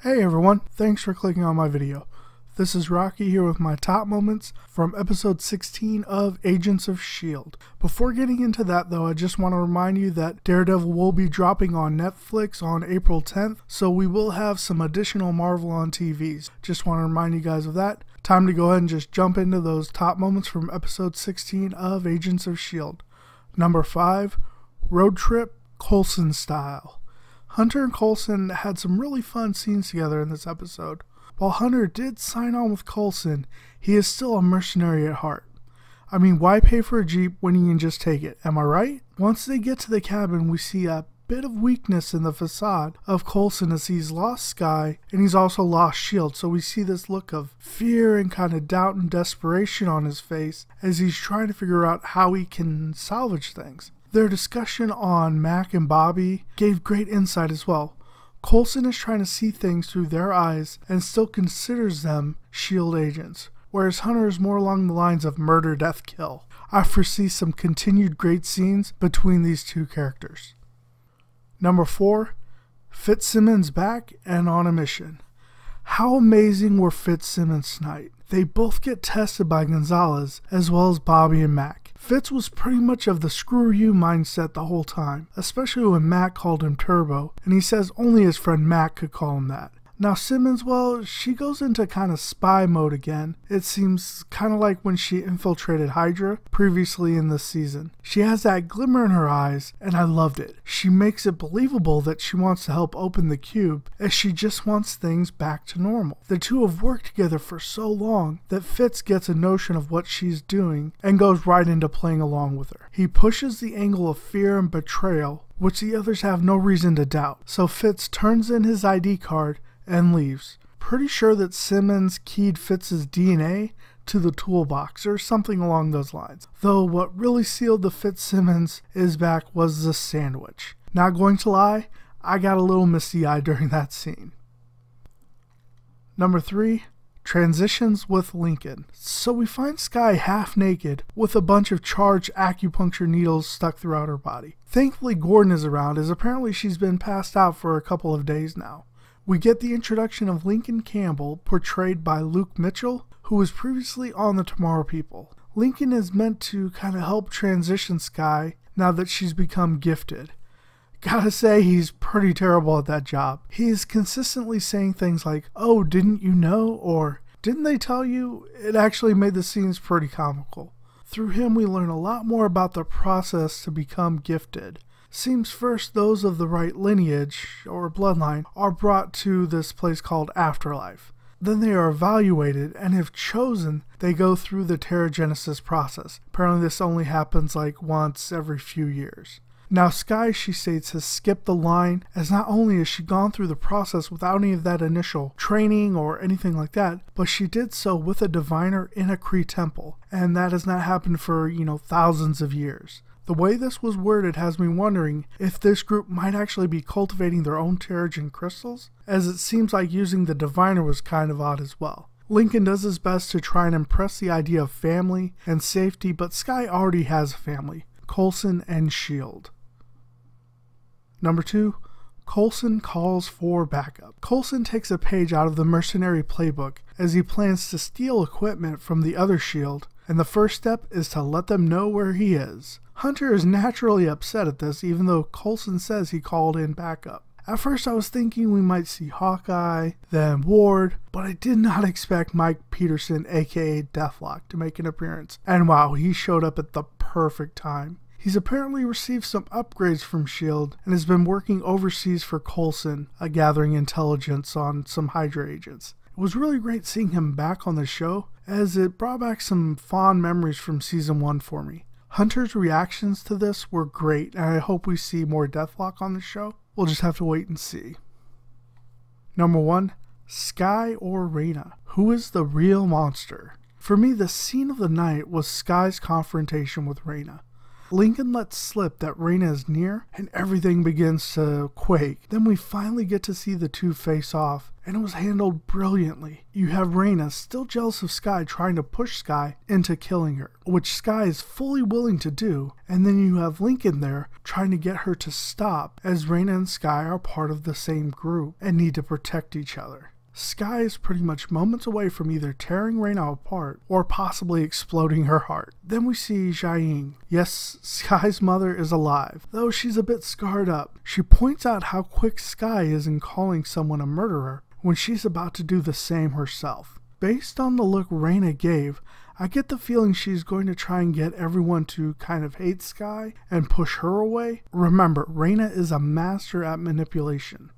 Hey everyone, thanks for clicking on my video. This is Rocky here with my top moments from episode 16 of Agents of S.H.I.E.L.D. Before getting into that though, I just want to remind you that Daredevil will be dropping on Netflix on April 10th, so we will have some additional Marvel on TVs. Just want to remind you guys of that. Time to go ahead and just jump into those top moments from episode 16 of Agents of S.H.I.E.L.D. Number 5, Road Trip Coulson Style. Hunter and Coulson had some really fun scenes together in this episode. While Hunter did sign on with Coulson, he is still a mercenary at heart. I mean, why pay for a Jeep when you can just take it, am I right? Once they get to the cabin, we see a bit of weakness in the facade of Coulson as he's lost Skye and he's also lost S.H.I.E.L.D. So we see this look of fear and kind of doubt and desperation on his face as he's trying to figure out how he can salvage things. Their discussion on Mack and Bobbi gave great insight as well. Coulson is trying to see things through their eyes and still considers them S.H.I.E.L.D. agents, whereas Hunter is more along the lines of murder, death, kill. I foresee some continued great scenes between these two characters. Number 4, Fitzsimmons back and on a mission. How amazing were Fitzsimmons tonight? They both get tested by Gonzales as well as Bobbi and Mack. Fitz was pretty much of the screw you mindset the whole time, especially when Mack called him Turbo, and he says only his friend Mack could call him that. Now Simmons, well, she goes into kind of spy mode again. It seems kind of like when she infiltrated HYDRA previously in this season. She has that glimmer in her eyes, and I loved it. She makes it believable that she wants to help open the cube, as she just wants things back to normal. The two have worked together for so long that Fitz gets a notion of what she's doing and goes right into playing along with her. He pushes the angle of fear and betrayal, which the others have no reason to doubt. So Fitz turns in his ID card and leaves. Pretty sure that Simmons keyed Fitz's DNA to the toolbox or something along those lines. Though what really sealed the Fitzsimmons is back was the sandwich. Not going to lie, I got a little misty-eyed during that scene. Number 3, transitions with Lincoln. So we find Skye half naked with a bunch of charged acupuncture needles stuck throughout her body. Thankfully Gordon is around, as apparently she's been passed out for a couple of days now. We get the introduction of Lincoln Campbell, portrayed by Luke Mitchell, who was previously on the Tomorrow People. Lincoln is meant to kind of help transition Skye now that she's become gifted. Gotta say, he's pretty terrible at that job. He is consistently saying things like, "Oh, didn't you know?" or "Didn't they tell you?" It actually made the scenes pretty comical. Through him, we learn a lot more about the process to become gifted. Seems first those of the right lineage, or bloodline, are brought to this place called Afterlife. Then they are evaluated, and if chosen, they go through the pterogenesis process. Apparently this only happens like once every few years. Now Skye, she states, has skipped the line, as not only has she gone through the process without any of that initial training or anything like that, but she did so with a diviner in a Kree temple, and that has not happened for, thousands of years. The way this was worded has me wondering if this group might actually be cultivating their own pterogen crystals, as it seems like using the diviner was kind of odd as well. Lincoln does his best to try and impress the idea of family and safety, but Skye already has a family, Coulson and Shield. Number 2, Coulson calls for backup. Coulson takes a page out of the mercenary playbook as he plans to steal equipment from the other Shield, and the first step is to let them know where he is. Hunter is naturally upset at this, even though Coulson says he called in backup. At first I was thinking we might see Hawkeye, then Ward, but I did not expect Mike Peterson, aka Deathlock, to make an appearance. And wow, he showed up at the perfect time. He's apparently received some upgrades from S.H.I.E.L.D. and has been working overseas for Coulson, gathering intelligence on some HYDRA agents. It was really great seeing him back on the show, as it brought back some fond memories from season 1 for me. Hunter's reactions to this were great, and I hope we see more Deathlock on the show. We'll just have to wait and see. Number 1, Skye or Reena. Who is the real monster? For me, the scene of the night was Skye's confrontation with Reena. Lincoln lets slip that Reena is near, and everything begins to quake. Then we finally get to see the two face off, and it was handled brilliantly. You have Reena still jealous of Skye, trying to push Skye into killing her, which Skye is fully willing to do, and then you have Lincoln there trying to get her to stop, as Reena and Skye are part of the same group and need to protect each other. Skye is pretty much moments away from either tearing Reena apart or possibly exploding her heart. Then we see Jiaying. Yes, Skye's mother is alive, though she's a bit scarred up. She points out how quick Skye is in calling someone a murderer when she's about to do the same herself. Based on the look Reena gave, I get the feeling she's going to try and get everyone to kind of hate Skye and push her away. Remember, Reena is a master at manipulation.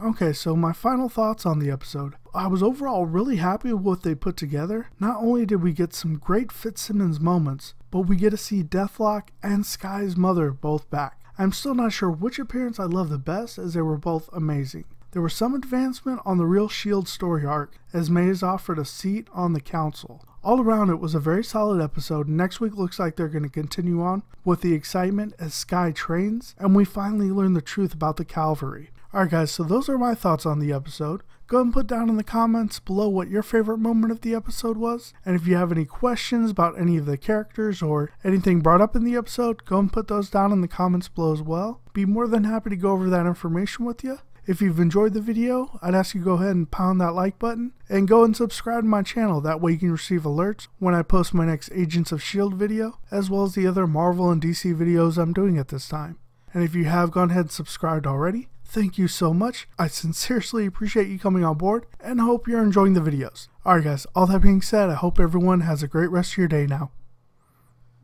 Okay, so my final thoughts on the episode. I was overall really happy with what they put together. Not only did we get some great Fitzsimmons moments, but we get to see Deathlock and Skye's mother both back. I'm still not sure which appearance I love the best, as they were both amazing. There was some advancement on the real S.H.I.E.L.D. story arc, as May is offered a seat on the council. All around, it was a very solid episode. Next week looks like they're going to continue on with the excitement as Skye trains, and we finally learn the truth about the cavalry. Alright guys, so those are my thoughts on the episode. Go ahead and put down in the comments below what your favorite moment of the episode was. And if you have any questions about any of the characters or anything brought up in the episode, go and put those down in the comments below as well. Be more than happy to go over that information with you. If you've enjoyed the video, I'd ask you to go ahead and pound that like button. And go and subscribe to my channel, that way you can receive alerts when I post my next Agents of S.H.I.E.L.D. video, as well as the other Marvel and DC videos I'm doing at this time. And if you have gone ahead and subscribed already, thank you so much. I sincerely appreciate you coming on board and hope you're enjoying the videos. Alright guys, all that being said, I hope everyone has a great rest of your day now.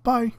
Bye.